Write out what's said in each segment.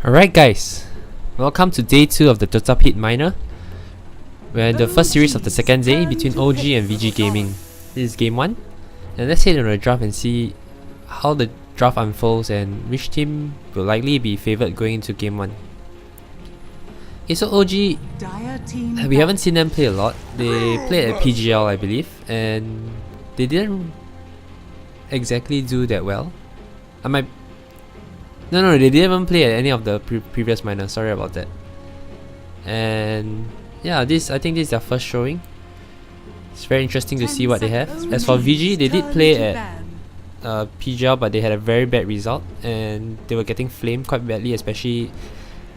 Alright guys, welcome to day 2 of the Dota Pit Minor. We're in the first series of the second day between OG and VG Gaming. This is game 1, and let's head into the draft and see how the draft unfolds and which team will likely be favoured going into game 1. Okay, so OG, we haven't seen them play a lot. They played at PGL I believe, and they didn't exactly do that well. No, they didn't even play at any of the previous minors, sorry about that. And yeah, I think this is their first showing. It's very interesting to see what they have. As for VG, they did play at PGL, but they had a very bad result and they were getting flamed quite badly, especially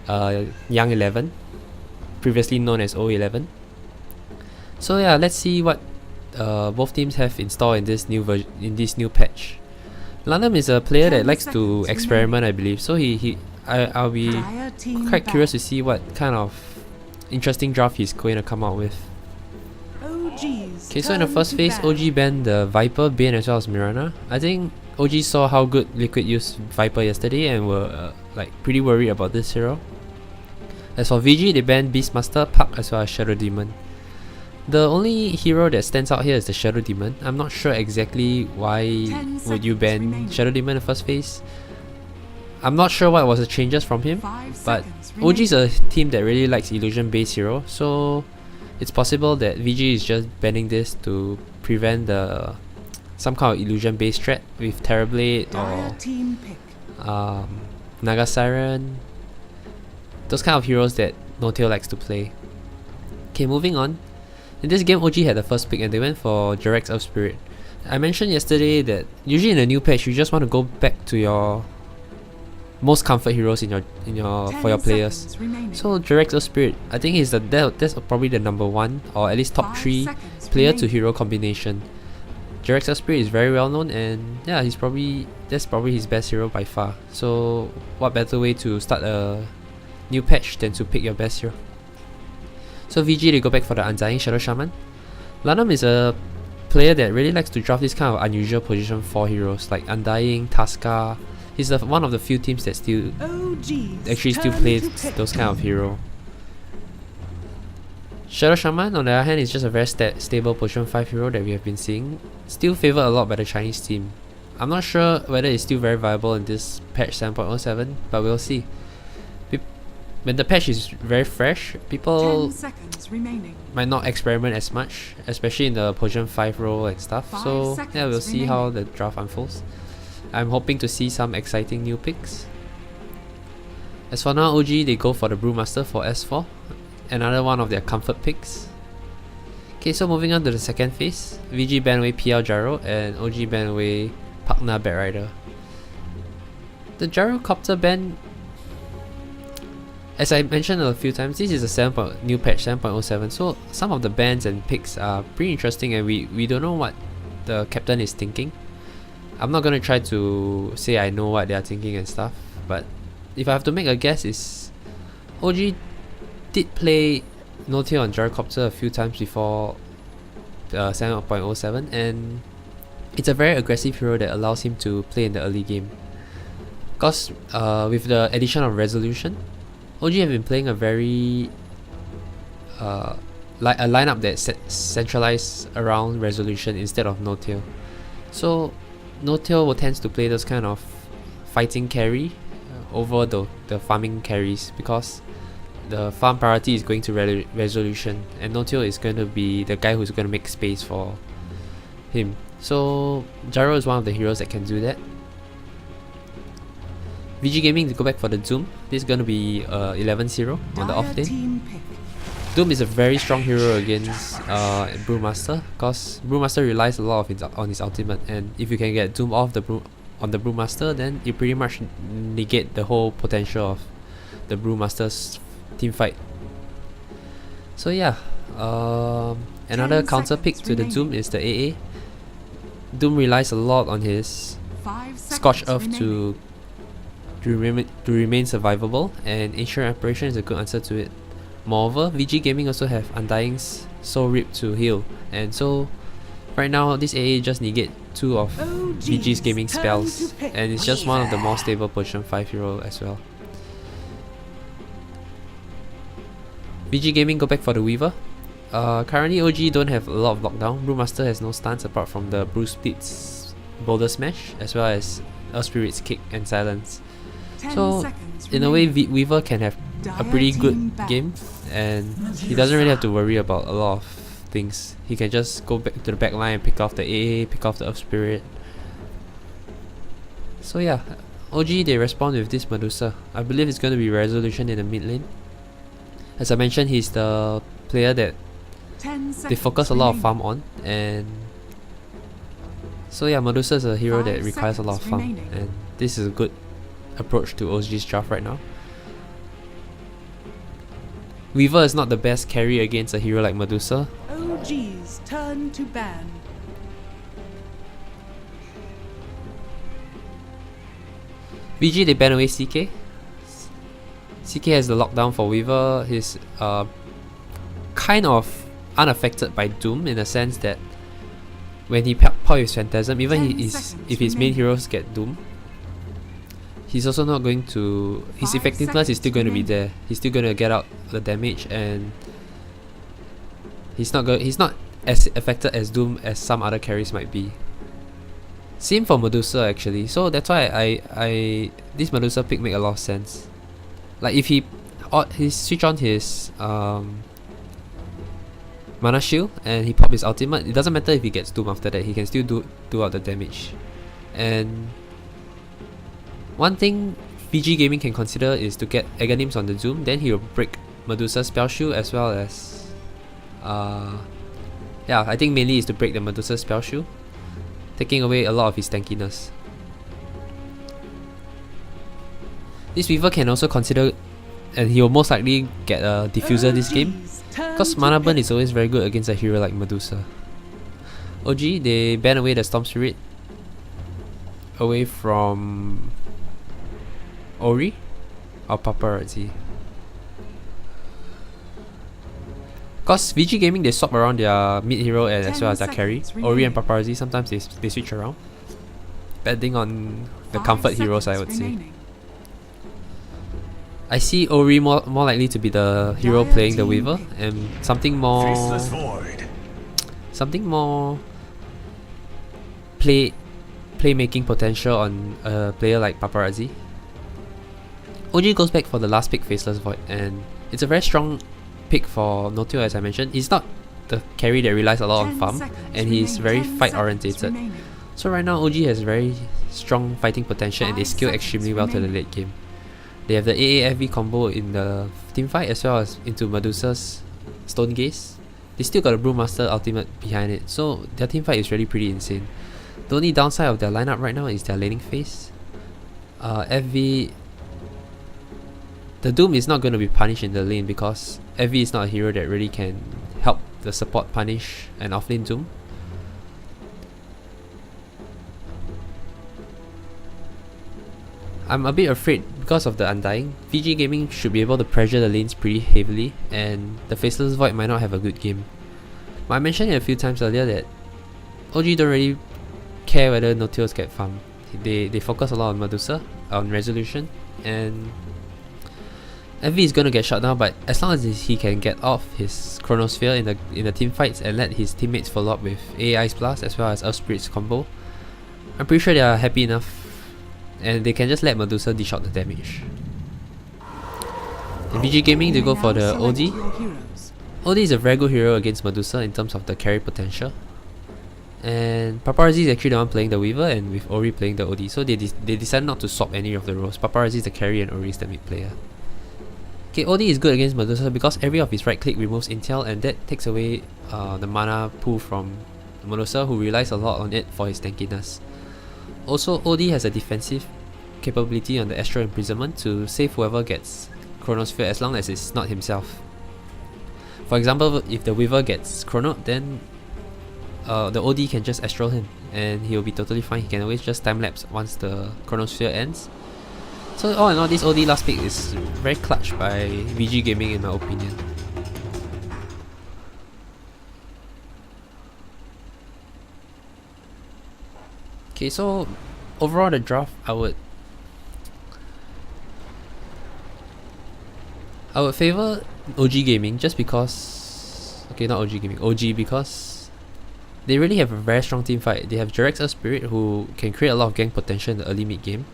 Young 11, previously known as O11. So yeah, let's see what both teams have in store in this new new patch. Lanham is a player that likes to experiment, I believe, so I'll be quite curious to see what kind of interesting draft he's going to come out with. Okay, so in the first phase, OG banned the Viper, Bane as well as Mirana. I think OG saw how good Liquid used Viper yesterday and were pretty worried about this hero. As for VG, they banned Beastmaster, Puck as well as Shadow Demon. The only hero that stands out here is the Shadow Demon. I'm not sure exactly why would you ban Shadow Demon in the first phase. I'm not sure what was the changes from him, but OG is a team that really likes illusion based hero, so it's possible that VG is just banning this to prevent some kind of illusion based threat with Terrorblade or Naga Siren, those kind of heroes that Notail likes to play. Okay, moving on. In this game, OG had the first pick and they went for Jarex of Spirit. I mentioned yesterday that usually in a new patch you just want to go back to your most comfort heroes for your players. So Jarex of Spirit, I think that's probably the number 1 or at least top 3 player to hero combination. Jarex of Spirit is very well known, and yeah, that's probably his best hero by far. So what better way to start a new patch than to pick your best hero? So VG, they go back for the Undying Shadow Shaman. Lanham is a player that really likes to draft this kind of unusual position 4 heroes like Undying, Tasca. He's one of the few teams that still plays those kind of hero. Shadow Shaman, on the other hand, is just a very stable position 5 hero that we have been seeing. Still favoured a lot by the Chinese team. I'm not sure whether it's still very viable in this patch 7.07, but we'll see. When the patch is very fresh, people might not experiment as much, especially in the position 5 role and stuff. So yeah, we'll see how the draft unfolds. I'm hoping to see some exciting new picks. As for now, OG, they go for the Brewmaster for S4, another one of their comfort picks. Okay, so moving on to the second phase, VG ban away PL Gyro and OG ban away Pakna Batrider. The Gyrocopter ban, as I mentioned a few times, this is a new patch 7.07, so some of the bans and picks are pretty interesting and we don't know what the captain is thinking. I'm not gonna try to say I know what they are thinking and stuff, but if I have to make a guess, is OG did play Notail on Gyrocopter a few times before 7.07, and it's a very aggressive hero that allows him to play in the early game. Because with the addition of Resolution, OG have been playing a very a lineup that's centralized around Resolution instead of Notail. So Notail tends to play those kind of fighting carry over the farming carries, because the farm priority is going to Resolution and Notail is going to be the guy who's going to make space for him. So Gyro is one of the heroes that can do that. VG Gaming, to go back for the Doom. This is going to be 11-0 on the off lane. Doom is a very strong hero against Brewmaster, because Brewmaster relies a lot on his ultimate, and if you can get Doom off on the Brewmaster, then you pretty much negate the whole potential of the Brewmaster's team fight. So yeah, another counter pick to the Doom is the AA. Doom relies a lot on his Scorched Earth to remain survivable, and Ancient Apparition is a good answer to it. Moreover, VG Gaming also have Undying's Soul Rip to heal, and so right now this AA just negate 2 of VG's gaming spells, and it's just one of the more stable position 5 hero as well. VG Gaming go back for the Weaver. Currently OG don't have a lot of lockdown. Brewmaster has no stance apart from the Brew Split's Boulder Smash, as well as Earth Spirit's Kick and Silence. So in a way Weaver can have a pretty good game, and he doesn't really have to worry about a lot of things. He can just go back to the back line and pick off the AA, pick off the Earth Spirit. So yeah, OG they respond with this Medusa. I believe it's going to be Resolution in the mid lane. As I mentioned, he's the player that they focus a lot of farm on, and so yeah, Medusa is a hero that requires a lot of farm, and this is a good approach to OG's draft right now. Weaver is not the best carry against a hero like Medusa. OG's turn to ban. VG they ban away CK. CK has the lockdown for Weaver. He's kind of unaffected by Doom in the sense that when he pop his Phantasm, even if his main heroes get Doom, he's also not going to... his effectiveness is still going to be there. He's still going to get out the damage, and he's not as affected as Doom as some other carries might be. Same for Medusa actually, so that's why I this Medusa pick make a lot of sense. Like if he switch on his mana shield and he pop his ultimate, it doesn't matter if he gets Doom after that, he can still do out the damage. And one thing VG Gaming can consider is to get Aghanims on the Zoom, then he will break Medusa's spell shield, as well as yeah, I think mainly is to break the Medusa's spell shield, taking away a lot of his tankiness. This Weaver can also consider, and he will most likely get a Diffuser this game, because Mana Burn is always very good against a hero like Medusa. OG, they ban away the Storm Spirit away from Ori or Paparazzi. Because VG Gaming they swap around their mid hero and as well as their carry. Ori and Paparazzi sometimes they switch around, depending on the comfort heroes, I would say. I see Ori more likely to be the hero playing the Weaver, and something more playmaking potential on a player like Paparazzi. OG goes back for the last pick, Faceless Void, and it's a very strong pick for Notio, as I mentioned. He's not the carry that relies a lot on farm, and he's very fight orientated. So right now OG has very strong fighting potential, and they scale extremely well to the late game. They have the AAFV combo in the team fight, as well as into Medusa's Stone Gaze. They still got a Brewmaster ultimate behind it, so their team fight is really pretty insane. The only downside of their lineup right now is their laning phase. FV, the Doom is not going to be punished in the lane because FV is not a hero that really can help the support punish an offlane Doom. I'm a bit afraid because of the Undying. VG Gaming should be able to pressure the lanes pretty heavily, and the Faceless Void might not have a good game. But I mentioned it a few times earlier that OG don't really care whether Notios get farmed. They focus a lot on Medusa, on Resolution, and FV is gonna get shut down, but as long as he can get off his Chronosphere in the team fights and let his teammates follow up with AI's Blast as well as Earth Spirit's combo, I'm pretty sure they are happy enough, and they can just let Medusa dish out the damage. In VG Gaming, they go for the OD. OD is a very good hero against Medusa in terms of the carry potential. And Paparazzi is actually the one playing the Weaver, and with Ori playing the OD, so they decided not to swap any of the roles. Paparazzi is the carry and Ori is the mid player. Okay, OD is good against Medusa because every of his right click removes intel, and that takes away the mana pool from Medusa, who relies a lot on it for his tankiness. Also, OD has a defensive capability on the Astral Imprisonment to save whoever gets Chronosphere as long as it's not himself. For example, if the Weaver gets Chrono, then the OD can just Astral him and he'll be totally fine. He can always just time-lapse once the Chronosphere ends. So all in all, this OD last pick is very clutch by VG Gaming in my opinion. Okay, so overall the draft, I would favor OG Gaming just because... Okay, not OG Gaming, OG, because they really have a very strong team fight. They have Jarek's Spirit who can create a lot of gank potential in the early mid game.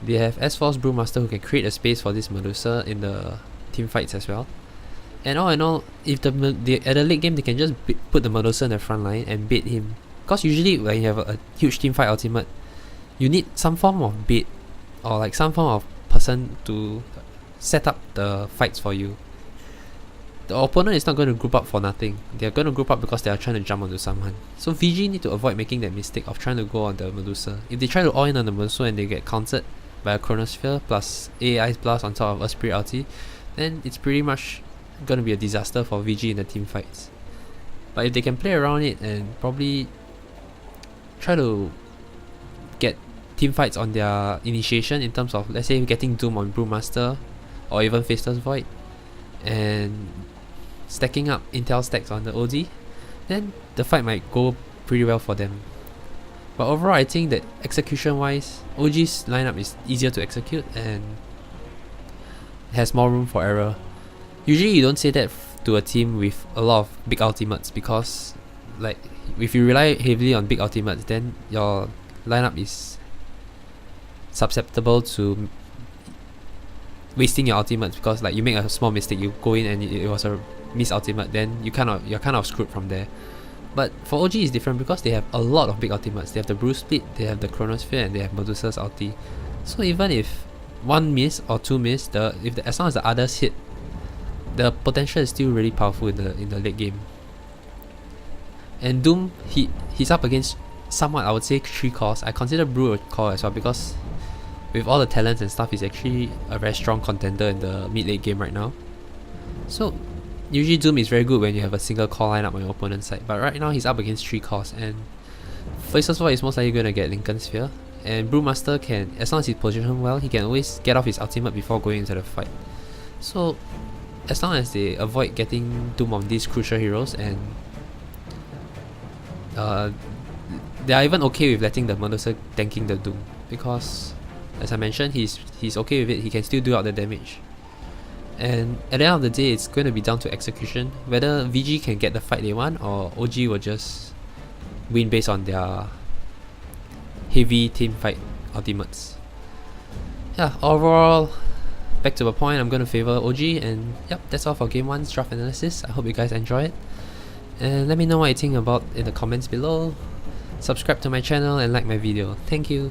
They have S-Force Brewmaster who can create a space for this Medusa in the team fights as well. And all in all, if at the late game they can just put the Medusa in the front line and bait him. Because usually when you have a huge team fight ultimate, you need some form of bait or like some form of person to set up the fights for you. The opponent is not going to group up for nothing. They are going to group up because they are trying to jump onto someone. So VG need to avoid making that mistake of trying to go on the Medusa. If they try to all in on the Medusa and they get countered by a Chronosphere plus AI's Blast on top of a Spirit ulti, then it's pretty much going to be a disaster for VG in the team fights. But if they can play around it and probably try to get team fights on their initiation in terms of, let's say, getting Doom on Brewmaster or even Faceless Void and stacking up intel stacks on the OD, then the fight might go pretty well for them. But overall, I think that execution wise, OG's lineup is easier to execute and has more room for error. Usually you don't say that to a team with a lot of big ultimates, because like if you rely heavily on big ultimates, then your lineup is susceptible to wasting your ultimates, because like you make a small mistake, you go in and it was a miss ultimate, then you're kind of screwed from there. But for OG it's different because they have a lot of big ultimates. They have the Brew Split, they have the Chronosphere, and they have Medusa's ulti. So even if one miss or two miss, as long as the others hit, the potential is still really powerful in the late game. And Doom, he's up against somewhat, I would say, 3 cores. I consider Brew a core as well, because with all the talents and stuff, he's actually a very strong contender in the mid-late game right now. So usually Doom is very good when you have a single core lineup on your opponent's side, but right now he's up against 3 cores, and Faceless Void is most likely going to get Lincoln Sphere, and Brewmaster can, as long as he's positioned well, he can always get off his ultimate before going into the fight. So as long as they avoid getting Doom on these crucial heroes, and they are even okay with letting the Medusa tanking the Doom, because as I mentioned, he's okay with it, he can still do out the damage. And at the end of the day, it's going to be down to execution, whether VG can get the fight they want or OG will just win based on their heavy team fight ultimates. Yeah, overall, back to the point, I'm going to favor OG, and yep, that's all for Game 1's draft analysis. I hope you guys enjoy it, and let me know what you think about in the comments below. Subscribe to my channel and like my video. Thank you.